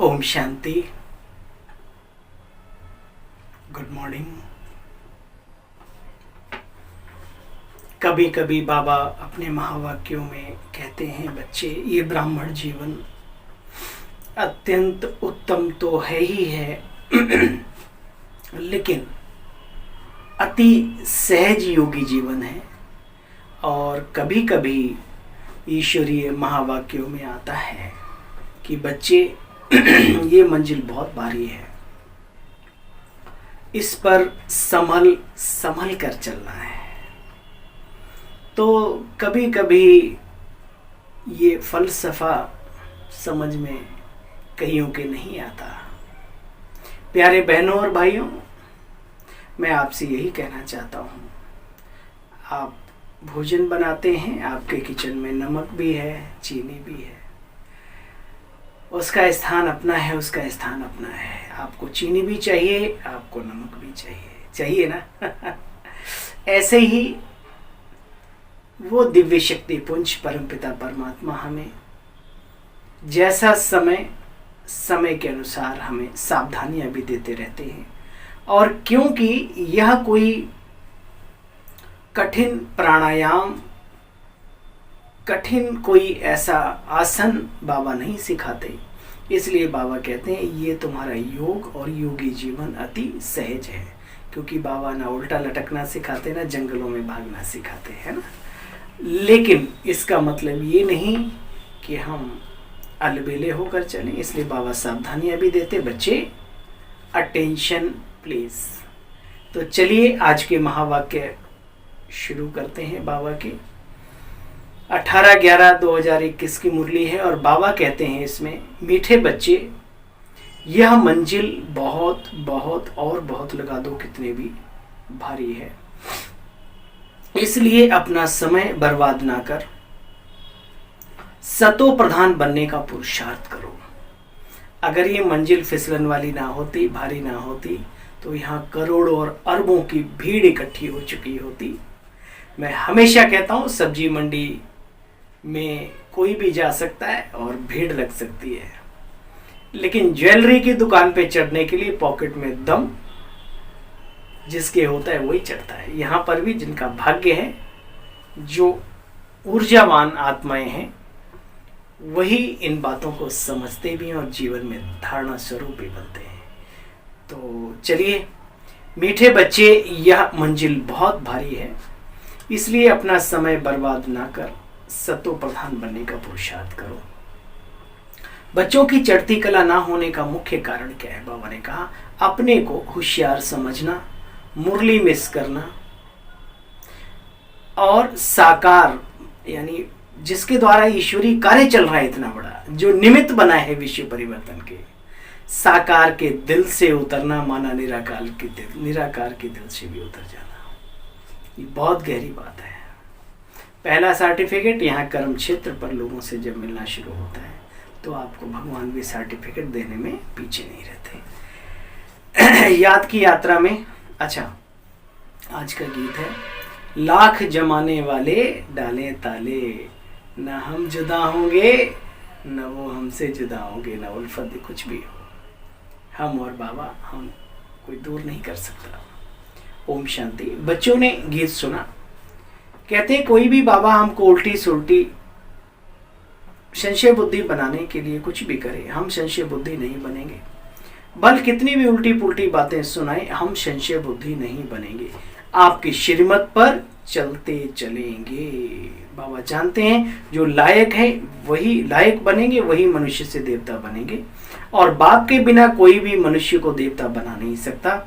Om Shanti. Good morning. कभी कभी बाबा अपने महावाक्यों में कहते हैं, बच्चे ये ब्राह्मण जीवन अत्यंत उत्तम तो है ही है लेकिन अति सहज योगी जीवन है। और कभी कभी ईश्वरीय महावाक्यों में आता है कि बच्चे ये मंजिल बहुत भारी है, इस पर संभल संभल कर चलना है। तो कभी कभी ये फलसफा समझ में कईयों के नहीं आता। प्यारे बहनों और भाइयों, मैं आपसे यही कहना चाहता हूँ, आप भोजन बनाते हैं, आपके किचन में नमक भी है, चीनी भी है, उसका स्थान अपना है, उसका स्थान अपना है। आपको चीनी भी चाहिए, आपको नमक भी चाहिए ना ऐसे ही वो दिव्य शक्ति पुंज परमपिता परमात्मा हमें जैसा समय के अनुसार हमें सावधानियां भी देते रहते हैं। और क्योंकि यह कोई कठिन प्राणायाम, कठिन कोई ऐसा आसन बाबा नहीं सिखाते, इसलिए बाबा कहते हैं ये तुम्हारा योग और योगी जीवन अति सहज है। क्योंकि बाबा ना उल्टा लटकना सिखाते, ना जंगलों में भागना सिखाते, है ना। लेकिन इसका मतलब ये नहीं कि हम अलबेले होकर चलें, इसलिए बाबा सावधानियां भी देते। बच्चे अटेंशन प्लीज। तो चलिए आज के महावाक्य शुरू करते हैं। बाबा के 18/11/2021 की मुरली है और बाबा कहते हैं इसमें, मीठे बच्चे यह मंजिल बहुत बहुत और बहुत लगा दो कितने भी भारी है, इसलिए अपना समय बर्बाद ना कर सतो प्रधान बनने का पुरुषार्थ करो। अगर ये मंजिल फिसलन वाली ना होती, भारी ना होती, तो यहाँ करोड़ों और अरबों की भीड़ इकट्ठी हो चुकी होती। मैं हमेशा कहता हूँ, सब्जी मंडी में कोई भी जा सकता है और भीड़ लग सकती है, लेकिन ज्वेलरी की दुकान पे चढ़ने के लिए पॉकेट में दम जिसके होता है वही चढ़ता है। यहाँ पर भी जिनका भाग्य है, जो ऊर्जावान आत्माएं हैं, वही इन बातों को समझते भी हैं और जीवन में धारणा स्वरूप भी बनते हैं। तो चलिए, मीठे बच्चे यह मंजिल बहुत भारी है, इसलिए अपना समय बर्बाद ना कर सतो प्रधान बनने का पुरुषार्थ करो। बच्चों की चढ़ती कला ना होने का मुख्य कारण क्या है? बाबा ने कहा, अपने को होशियार समझना, मुरली मिस करना, और साकार यानी जिसके द्वारा ईश्वरीय कार्य चल रहा है इतना बड़ा, जो निमित्त बना है विश्व परिवर्तन के, साकार के दिल से उतरना माना निराकार के दिल से भी उतर जाना। ये बहुत गहरी बात है। पहला सर्टिफिकेट यहाँ कर्म क्षेत्र पर लोगों से जब मिलना शुरू होता है, तो आपको भगवान भी सर्टिफिकेट देने में पीछे नहीं रहते। याद की यात्रा में, अच्छा आज का गीत है, लाख जमाने वाले डाले ताले, न हम जुदा होंगे न वो हमसे जुदा होंगे, न उल्फत कुछ भी हो, हम और बाबा हम कोई दूर नहीं कर सकता। ओम शांति। बच्चों ने गीत सुना, कहते हैं कोई भी बाबा हमको उल्टी सुल्टी संशय बुद्धि बनाने के लिए कुछ भी करे, हम संशय बुद्धि नहीं बनेंगे। बल कितनी भी उल्टी पुल्टी बातें सुनाए, हम संशय बुद्धि नहीं बनेंगे। आपकी श्रीमत पर चलते चलेंगे। बाबा जानते हैं जो लायक है वही लायक बनेंगे, वही मनुष्य से देवता बनेंगे, और बाप के बिना कोई भी मनुष्य को देवता बना नहीं सकता।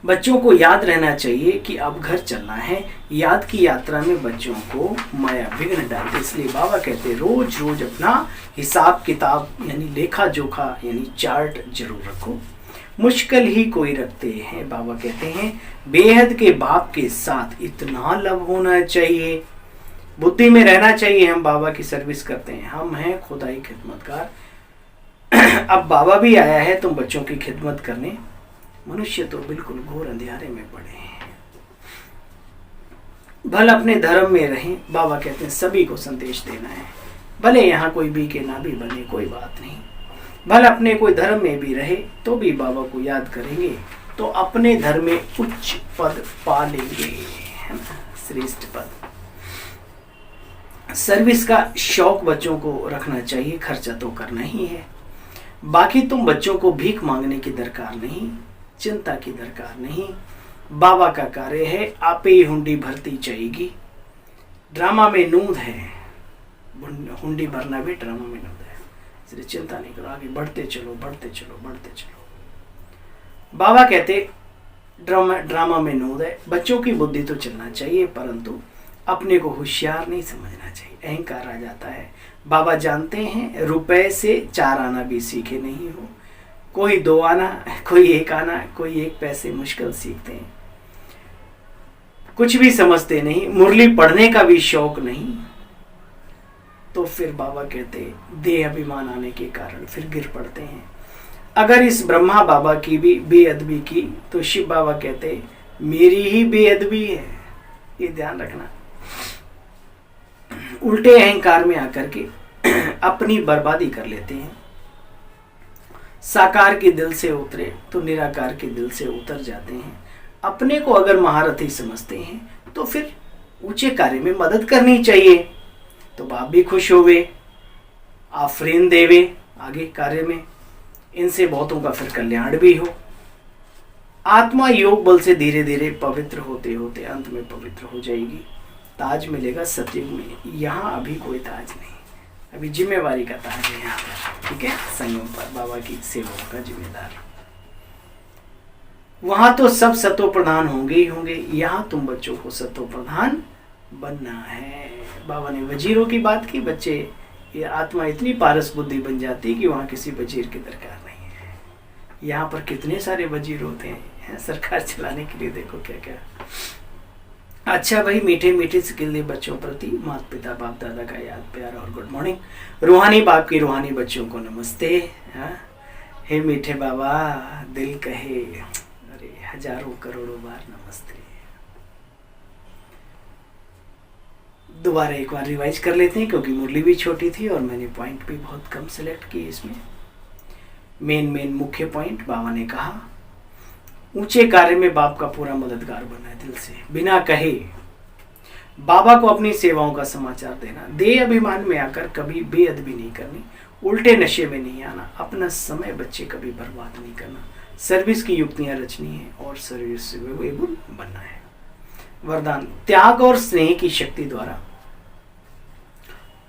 बच्चों को याद रहना चाहिए कि अब घर चलना है। याद की यात्रा में बच्चों को माया विघ्न डालते, इसलिए बाबा कहते रोज रोज अपना हिसाब किताब यानी लेखा जोखा यानी चार्ट जरूर रखो। मुश्किल ही कोई रखते हैं। बाबा कहते हैं बेहद के बाप के साथ इतना लव होना चाहिए, बुद्धि में रहना चाहिए। हम बाबा की सर्विस करते हैं, हम हैं खुदाई खिदमतगार। अब बाबा भी आया है तुम बच्चों की खिदमत करने। मनुष्य तो बिल्कुल घोर अंधेरे में पड़े हैं। भल अपने धर्म में रहें। बाबा कहते हैं सभी को संदेश देना है, भले यहाँ कोई भी के ना भी बने कोई बात नहीं। भले अपने कोई धर्म में भी रहे तो भी बाबा को याद करेंगे तो अपने धर्म में उच्च पद पा लेंगे, है ना, श्रेष्ठ पद। सर्विस का शौक बच्चों को रखना चाहिए, खर्चा तो करना ही है। बाकी तुम बच्चों को भीख मांगने की दरकार नहीं, चिंता की दरकार नहीं। बाबा का कार्य है, आपे ही हुंडी भरती जाएगी। ड्रामा में नूंद है, हुंडी भरना भी ड्रामा में नूंद है, इसलिए चिंता नहीं करो, आगे बढ़ते चलो बढ़ते चलो बढ़ते चलो। बाबा कहते ड्रामा में नूंद है, बच्चों की बुद्धि तो चलना चाहिए परंतु अपने को होशियार नहीं समझना चाहिए, अहंकार आ जाता है। बाबा जानते हैं रुपए से 4 आना भी सीखे नहीं हो, कोई 2 आना, कोई 1 आना, कोई 1 पैसे मुश्किल सीखते हैं, कुछ भी समझते नहीं, मुरली पढ़ने का भी शौक नहीं। तो फिर बाबा कहते देह अभिमान आने के कारण फिर गिर पड़ते हैं। अगर इस ब्रह्मा बाबा की भी बेअदबी की तो शिव बाबा कहते मेरी ही बेअदबी है, ये ध्यान रखना। उल्टे अहंकार में आकर के अपनी बर्बादी कर लेते हैं। साकार के दिल से उतरे तो निराकार के दिल से उतर जाते हैं। अपने को अगर महारथी समझते हैं तो फिर ऊंचे कार्य में मदद करनी चाहिए, तो बाप भी खुश होवे, आफरीन देवे आगे कार्य में, इनसे बहुतों का फिर कल्याण भी हो। आत्मा योग बल से धीरे धीरे पवित्र होते होते अंत में पवित्र हो जाएगी। ताज मिलेगा सतयुग में, यहाँ अभी कोई ताज नहीं, अभी जिम्मेवारी का ताज है यहाँ पर, ठीक है, संगम पर बाबा की सेवा का जिम्मेदार। वहां तो सब सतो प्रधान होंगे ही होंगे, यहाँ तुम बच्चों को सतो प्रधान बनना है। बाबा ने वजीरों की बात की, बच्चे ये आत्मा इतनी पारस बुद्धि बन जाती कि वहां किसी वजीर की दरकार नहीं है। यहाँ पर कितने सारे वजीर होते हैं सरकार चलाने के लिए, देखो क्या क्या। अच्छा भाई, मीठे मीठे सिकिल्ले बच्चों प्रति माता पिता बाप दादा का याद प्यार और गुड मॉर्निंग। रूहानी बाप की रूहानी बच्चों को नमस्ते। हे मीठे बाबा, दिल कहे अरे हजारों करोड़ों बार नमस्ते। दोबारा एक बार रिवाइज कर लेते हैं क्योंकि मुरली भी छोटी थी और मैंने पॉइंट भी बहुत कम सिलेक्ट किए इसमें। मेन मुख्य पॉइंट बाबा ने कहा ऊंचे कार्य में बाप का पूरा मददगार बनना है, दिल से बिना कहे बाबा को अपनी सेवाओं का समाचार देना, देह अभिमान में आकर कभी बेअदबी नहीं करनी, उल्टे नशे में नहीं आना, अपना समय बच्चे कभी बर्बाद नहीं करना, सर्विस की युक्तियां रचनी है और सर्विस से एबल बनना है। वरदान त्याग और स्नेह की शक्ति द्वारा,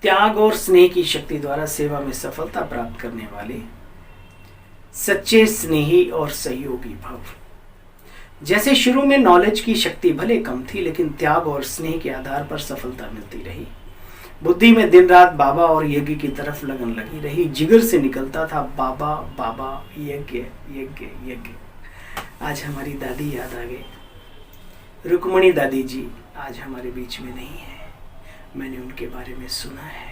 त्याग और स्नेह की शक्ति द्वारा सेवा में सफलता प्राप्त करने वाले सच्चे स्नेही और सहयोगी भव। जैसे शुरू में नॉलेज की शक्ति भले कम थी लेकिन त्याग और स्नेह के आधार पर सफलता मिलती रही। बुद्धि में दिन रात बाबा और यज्ञ की तरफ लगन लगी रही, जिगर से निकलता था बाबा बाबा यज्ञ यज्ञ यज्ञ। आज हमारी दादी याद आ गई, रुक्मणी दादी जी आज हमारे बीच में नहीं है। मैंने उनके बारे में सुना है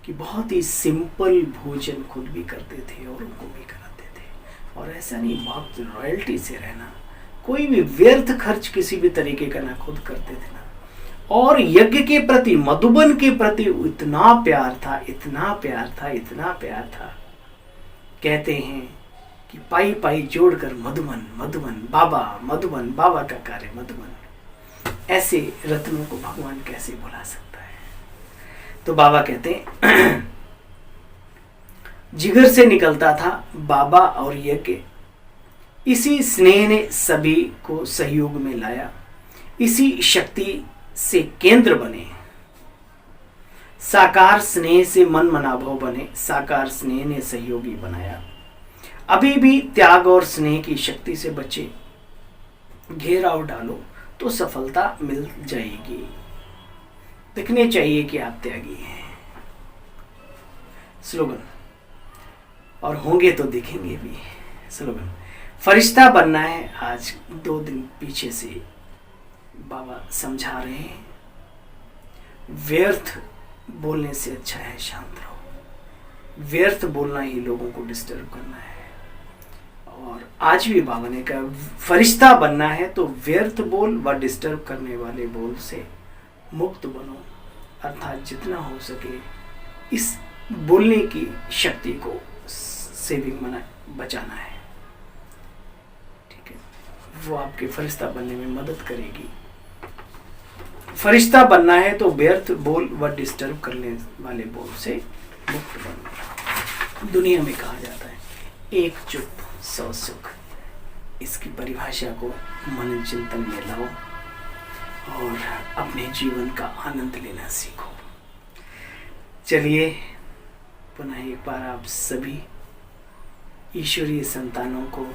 कि बहुत ही सिंपल भोजन खुद भी करते थे और उनको भी कराते थे, और ऐसा नहीं बहुत रॉयल्टी से रहना, कोई भी व्यर्थ खर्च किसी भी तरीके का ना खुद करते थे ना। और यज्ञ के प्रति, मधुबन के प्रति इतना प्यार था, इतना प्यार था, इतना प्यार था। कहते हैं कि पाई पाई जोड़कर मधुबन मधुबन बाबा, मधुबन बाबा का कार्य मधुबन। ऐसे रत्नों को भगवान कैसे भुला सकता है। तो बाबा कहते हैं जिगर से निकलता था बाबा और यज्ञ, इसी स्नेह ने सभी को सहयोग में लाया, इसी शक्ति से केंद्र बने, साकार स्नेह से मन मनाभव बने, साकार स्नेह ने सहयोगी बनाया। अभी भी त्याग और स्नेह की शक्ति से बच्चे घेराव डालो तो सफलता मिल जाएगी। दिखने चाहिए कि आप त्यागी हैं, स्लोगन, और होंगे तो दिखेंगे भी, स्लोगन। फरिश्ता बनना है, आज 2 दिन पीछे से बाबा समझा रहे हैं। व्यर्थ बोलने से अच्छा है शांत रहो, व्यर्थ बोलना ही लोगों को डिस्टर्ब करना है। और आज भी बाबा ने कहा फरिश्ता बनना है तो व्यर्थ बोल व डिस्टर्ब करने वाले बोल से मुक्त बनो, अर्थात जितना हो सके इस बोलने की शक्ति को से भी मना बचाना है। ठीक है, वो आपके फरिश्ता बनने में मदद करेगी। फरिश्ता बनना है तो व्यर्थ बोल व डिस्टर्ब करने वाले बोल से मुक्त बनना। दुनिया में कहा जाता है एक चुप 100 सुख। इसकी परिभाषा को मन चिंतन में लाओ और अपने जीवन का आनंद लेना सीखो। चलिए पुनः एक बार आप सभी ईश्वरीय संतानों को